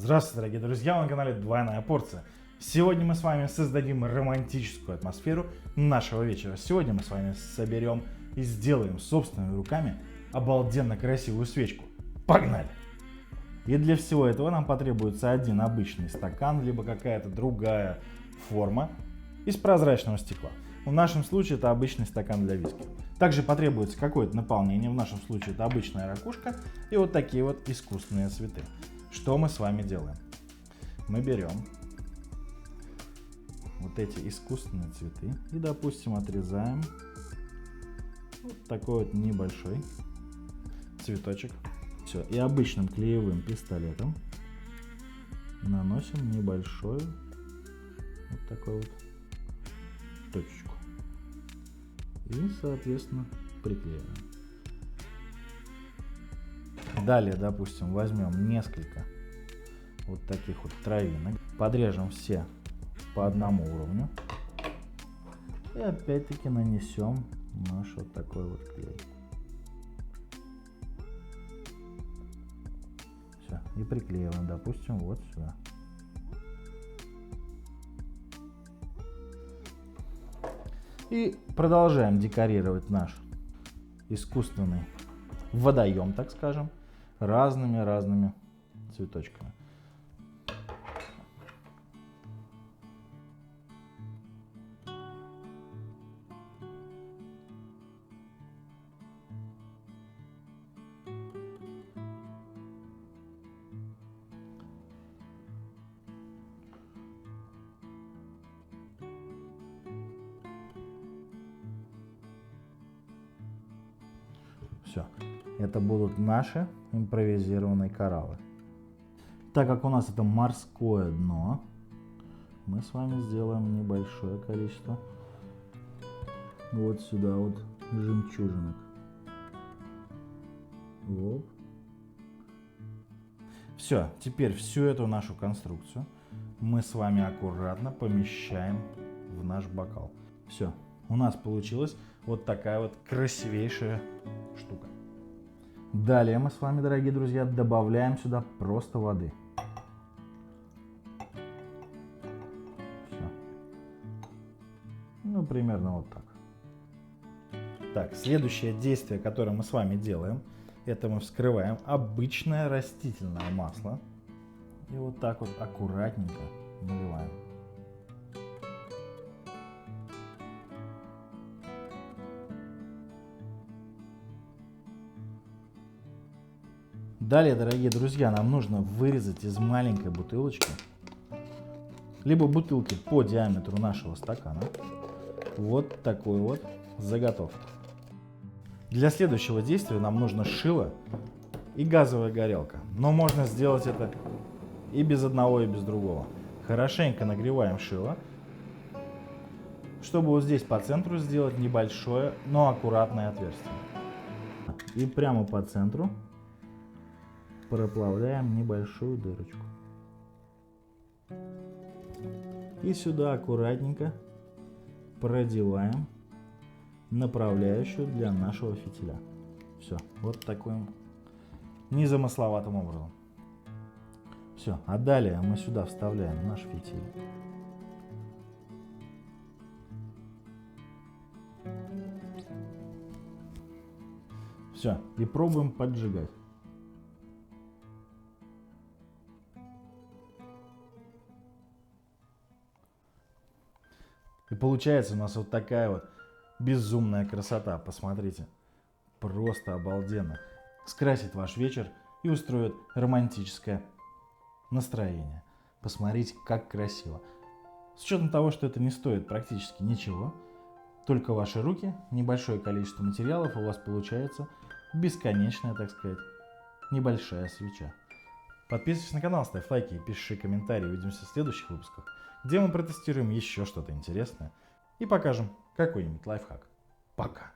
Здравствуйте, дорогие друзья, вы на канале Двойная Порция. Сегодня мы с вами создадим романтическую атмосферу нашего вечера. Сегодня мы с вами соберем и сделаем собственными руками обалденно красивую свечку. Погнали! И для всего этого нам потребуется один обычный стакан, либо какая-то другая форма из прозрачного стекла. В нашем случае это обычный стакан для виски. Также потребуется какое-то наполнение, в нашем случае это обычная ракушка и вот такие вот искусственные цветы. Что мы с вами делаем? Мы берем вот эти искусственные цветы и, допустим, отрезаем вот такой вот небольшой цветочек. Все, и обычным клеевым пистолетом наносим небольшую вот такую вот точечку. И, соответственно, приклеиваем. Далее, допустим, возьмем несколько вот таких вот травинок, подрежем все по одному уровню и опять-таки нанесем наш вот такой вот клей. Все, и приклеиваем, допустим, вот сюда. И продолжаем декорировать наш искусственный водоем, так скажем, разными цветочками. Все, это будут наши импровизированные кораллы. Так как у нас это морское дно, мы с вами сделаем небольшое количество вот сюда вот жемчужинок. Вот. Все, теперь всю эту нашу конструкцию мы с вами аккуратно помещаем в наш бокал. Все, у нас получилась вот такая вот красивейшая штука. Далее мы с вами, дорогие друзья, добавляем сюда просто воды. Все. Ну, примерно вот так. Так, следующее действие, которое мы с вами делаем, это мы вскрываем обычное растительное масло. И вот так вот аккуратненько наливаем. Далее, дорогие друзья, нам нужно вырезать из маленькой бутылочки, либо бутылки по диаметру нашего стакана, вот такую вот заготовку. Для следующего действия нам нужно шило и газовая горелка. Но можно сделать это и без одного, и без другого. Хорошенько нагреваем шило, чтобы вот здесь по центру сделать небольшое, но аккуратное отверстие. И прямо по центру проплавляем небольшую дырочку. И сюда аккуратненько продеваем направляющую для нашего фитиля. Все, вот таким незамысловатым образом. Все, а далее мы сюда вставляем наш фитиль. Все, и пробуем поджигать. И получается у нас вот такая вот безумная красота. Посмотрите, просто обалденно. Скрасит ваш вечер и устроит романтическое настроение. Посмотрите, как красиво. С учетом того, что это не стоит практически ничего, только ваши руки, небольшое количество материалов, у вас получается бесконечная, так сказать, небольшая свеча. Подписывайся на канал, ставь лайки и пиши комментарии. Увидимся в следующих выпусках, где мы протестируем еще что-то интересное и покажем какой-нибудь лайфхак. Пока!